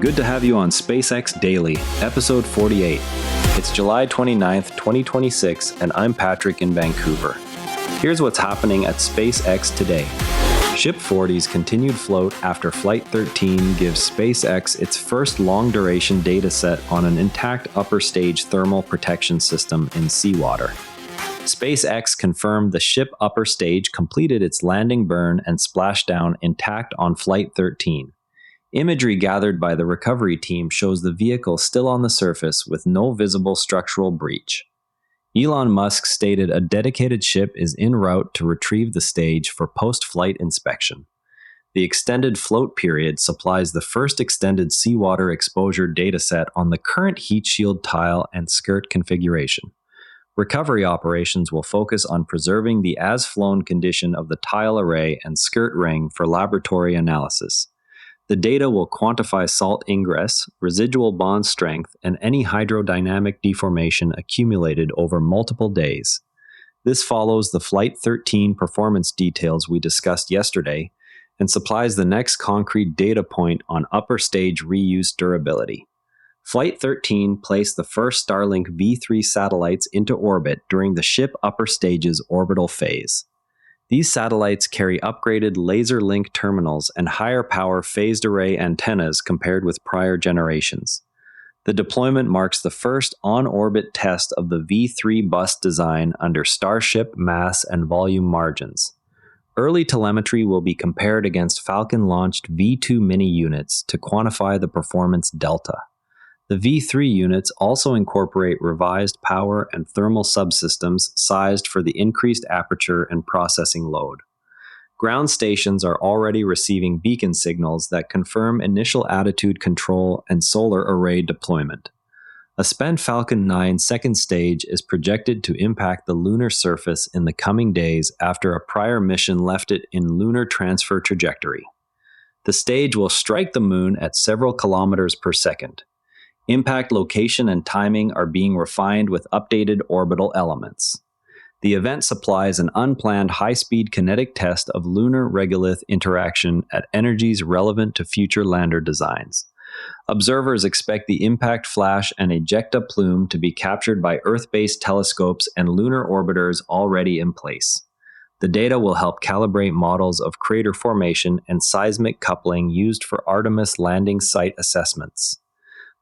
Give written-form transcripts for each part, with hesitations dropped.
Good to have you on SpaceX Daily, episode 48. It's July 29th, 2026, and I'm Patrick in Vancouver. Here's what's happening at SpaceX today. Ship 40's continued float after Flight 13 gives SpaceX its first long-duration dataset on an intact upper stage thermal protection system in seawater. SpaceX confirmed the ship upper stage completed its landing burn and splashdown intact on Flight 13. Imagery gathered by the recovery team shows the vehicle still on the surface with no visible structural breach. Elon Musk stated a dedicated ship is en route to retrieve the stage for post-flight inspection. The extended float period supplies the first extended seawater exposure dataset on the current heat shield tile and skirt configuration. Recovery operations will focus on preserving the as-flown condition of the tile array and skirt ring for laboratory analysis. The data will quantify salt ingress, residual bond strength, and any hydrodynamic deformation accumulated over multiple days. This follows the Flight 13 performance details we discussed yesterday and supplies the next concrete data point on upper stage reuse durability. Flight 13 placed the first Starlink V3 satellites into orbit during the ship upper stage's orbital phase. These satellites carry upgraded laser link terminals and higher power phased array antennas compared with prior generations. The deployment marks the first on-orbit test of the V3 bus design under Starship mass and volume margins. Early telemetry will be compared against Falcon-launched V2 mini units to quantify the performance delta. The V3 units also incorporate revised power and thermal subsystems sized for the increased aperture and processing load. Ground stations are already receiving beacon signals that confirm initial attitude control and solar array deployment. A spent Falcon 9 second stage is projected to impact the lunar surface in the coming days after a prior mission left it in lunar transfer trajectory. The stage will strike the moon at several kilometers per second. Impact location and timing are being refined with updated orbital elements. The event supplies an unplanned high-speed kinetic test of lunar regolith interaction at energies relevant to future lander designs. Observers expect the impact flash and ejecta plume to be captured by Earth-based telescopes and lunar orbiters already in place. The data will help calibrate models of crater formation and seismic coupling used for Artemis landing site assessments.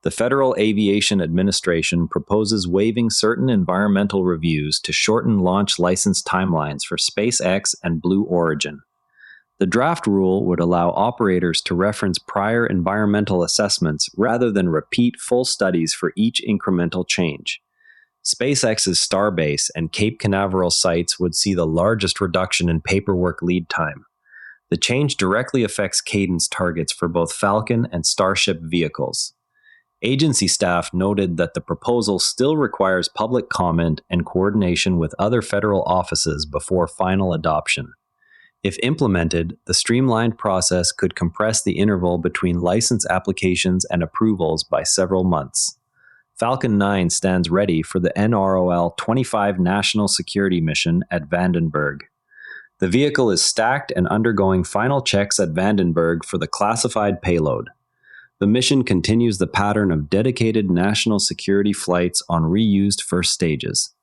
The Federal Aviation Administration proposes waiving certain environmental reviews to shorten launch license timelines for SpaceX and Blue Origin. The draft rule would allow operators to reference prior environmental assessments rather than repeat full studies for each incremental change. SpaceX's Starbase and Cape Canaveral sites would see the largest reduction in paperwork lead time. The change directly affects cadence targets for both Falcon and Starship vehicles. Agency staff noted that the proposal still requires public comment and coordination with other federal offices before final adoption. If implemented, the streamlined process could compress the interval between license applications and approvals by several months. Falcon 9 stands ready for the NROL 25 national security mission at Vandenberg. The vehicle is stacked and undergoing final checks at Vandenberg for the classified payload. The mission continues the pattern of dedicated national security flights on reused first stages.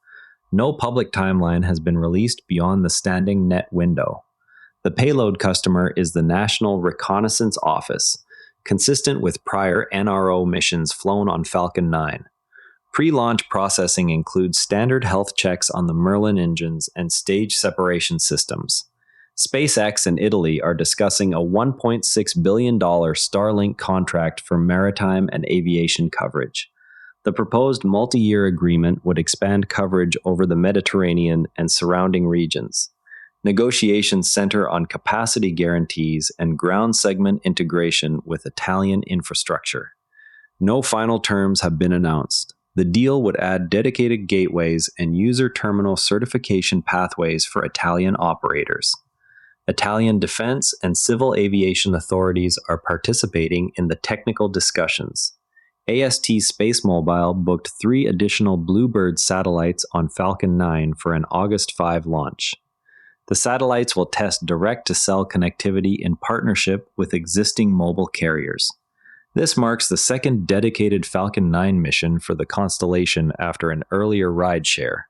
No public timeline has been released beyond the standing net window. The payload customer is the National Reconnaissance Office, consistent with prior NRO missions flown on Falcon 9. Pre-launch processing includes standard health checks on the Merlin engines and stage separation systems. SpaceX and Italy are discussing a $1.6 billion Starlink contract for maritime and aviation coverage. The proposed multi-year agreement would expand coverage over the Mediterranean and surrounding regions. Negotiations center on capacity guarantees and ground segment integration with Italian infrastructure. No final terms have been announced. The deal would add dedicated gateways and user terminal certification pathways for Italian operators. Italian defense and civil aviation authorities are participating in the technical discussions. AST SpaceMobile booked 3 additional Bluebird satellites on Falcon 9 for an August 5 launch. The satellites will test direct-to-cell connectivity in partnership with existing mobile carriers. This marks the second dedicated Falcon 9 mission for the constellation after an earlier rideshare.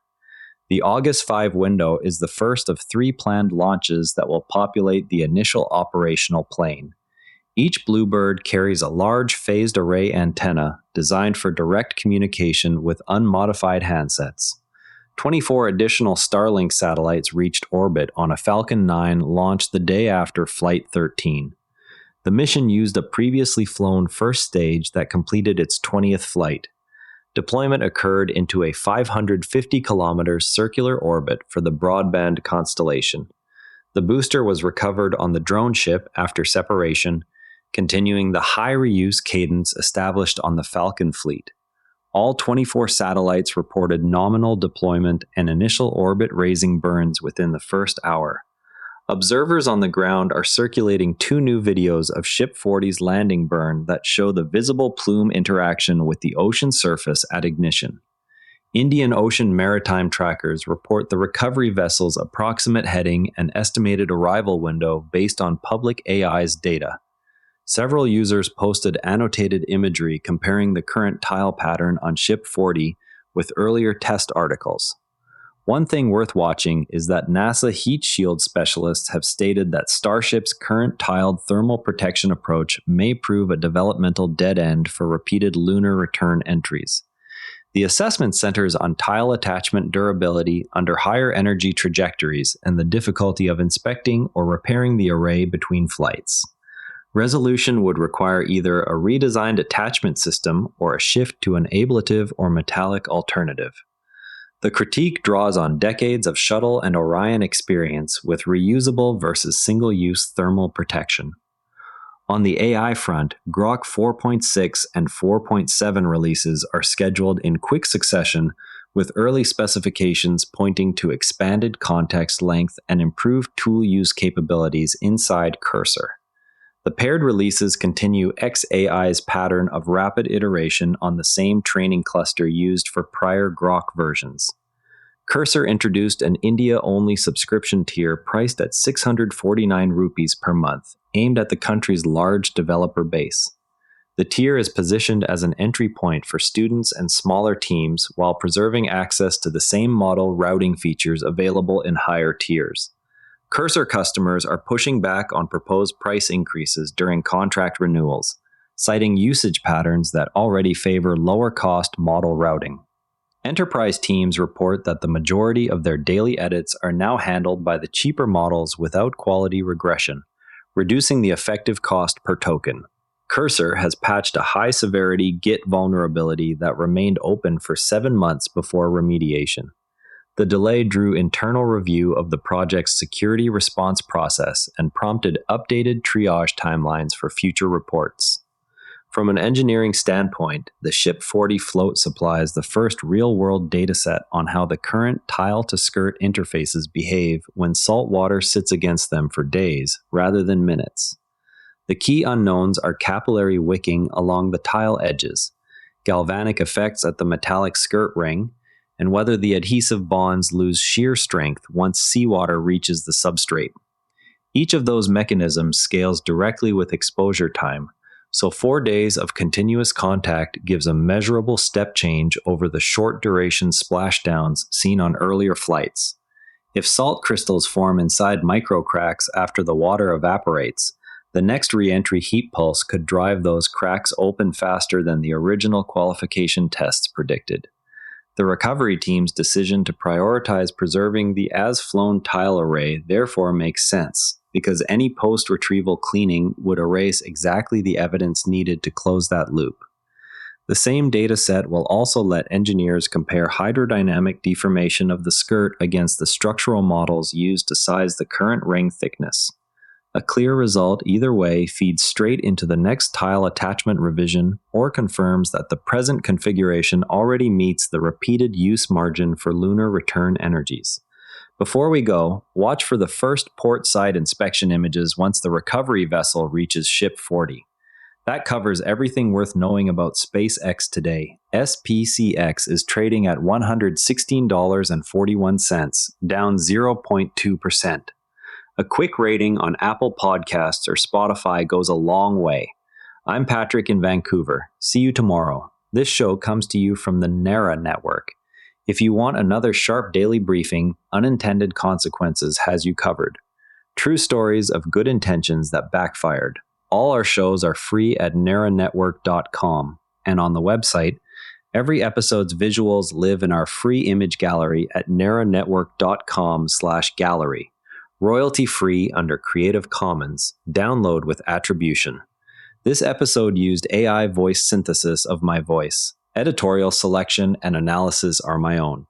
The August 5 window is the first of 3 planned launches that will populate the initial operational plane. Each Bluebird carries a large phased array antenna designed for direct communication with unmodified handsets. 24 additional Starlink satellites reached orbit on a Falcon 9 launched the day after Flight 13. The mission used a previously flown first stage that completed its 20th flight. Deployment occurred into a 550-kilometer circular orbit for the broadband constellation. The booster was recovered on the drone ship after separation, continuing the high reuse cadence established on the Falcon fleet. All 24 satellites reported nominal deployment and initial orbit-raising burns within the first hour. Observers on the ground are circulating 2 new videos of Ship 40's landing burn that show the visible plume interaction with the ocean surface at ignition. Indian Ocean maritime trackers report the recovery vessel's approximate heading and estimated arrival window based on public AI's data. Several users posted annotated imagery comparing the current tile pattern on Ship 40 with earlier test articles. One thing worth watching is that NASA heat shield specialists have stated that Starship's current tiled thermal protection approach may prove a developmental dead end for repeated lunar return entries. The assessment centers on tile attachment durability under higher energy trajectories and the difficulty of inspecting or repairing the array between flights. Resolution would require either a redesigned attachment system or a shift to an ablative or metallic alternative. The critique draws on decades of shuttle and Orion experience with reusable versus single-use thermal protection. On the AI front, Grok 4.6 and 4.7 releases are scheduled in quick succession, with early specifications pointing to expanded context length and improved tool use capabilities inside Cursor. The paired releases continue xAI's pattern of rapid iteration on the same training cluster used for prior Grok versions. Cursor introduced an India-only subscription tier priced at 649 rupees per month, aimed at the country's large developer base. The tier is positioned as an entry point for students and smaller teams while preserving access to the same model routing features available in higher tiers. Cursor customers are pushing back on proposed price increases during contract renewals, citing usage patterns that already favor lower-cost model routing. Enterprise teams report that the majority of their daily edits are now handled by the cheaper models without quality regression, reducing the effective cost per token. Cursor has patched a high-severity Git vulnerability that remained open for 7 months before remediation. The delay drew internal review of the project's security response process and prompted updated triage timelines for future reports. From an engineering standpoint, the Ship 40 float supplies the first real-world dataset on how the current tile-to-skirt interfaces behave when salt water sits against them for days rather than minutes. The key unknowns are capillary wicking along the tile edges, galvanic effects at the metallic skirt ring, and whether the adhesive bonds lose shear strength once seawater reaches the substrate. Each of those mechanisms scales directly with exposure time, so 4 days of continuous contact gives a measurable step change over the short-duration splashdowns seen on earlier flights. If salt crystals form inside microcracks after the water evaporates, the next re-entry heat pulse could drive those cracks open faster than the original qualification tests predicted. The recovery team's decision to prioritize preserving the as-flown tile array therefore makes sense, because any post-retrieval cleaning would erase exactly the evidence needed to close that loop. The same dataset will also let engineers compare hydrodynamic deformation of the skirt against the structural models used to size the current ring thickness. A clear result either way feeds straight into the next tile attachment revision or confirms that the present configuration already meets the repeated use margin for lunar return energies. Before we go, watch for the first port side inspection images once the recovery vessel reaches Ship 40. That covers everything worth knowing about SpaceX today. SPCX is trading at $116.41, down 0.2%. A quick rating on Apple Podcasts or Spotify goes a long way. I'm Patrick in Vancouver. See you tomorrow. This show comes to you from the NARA network. If you want another sharp daily briefing, Unintended Consequences has you covered. True stories of good intentions that backfired. All our shows are free at naranetwork.com, and on the website, every episode's visuals live in our free image gallery at naranetwork.com/gallery. Royalty free under Creative Commons. Download with attribution. This episode used AI voice synthesis of my voice. Editorial selection and analysis are my own.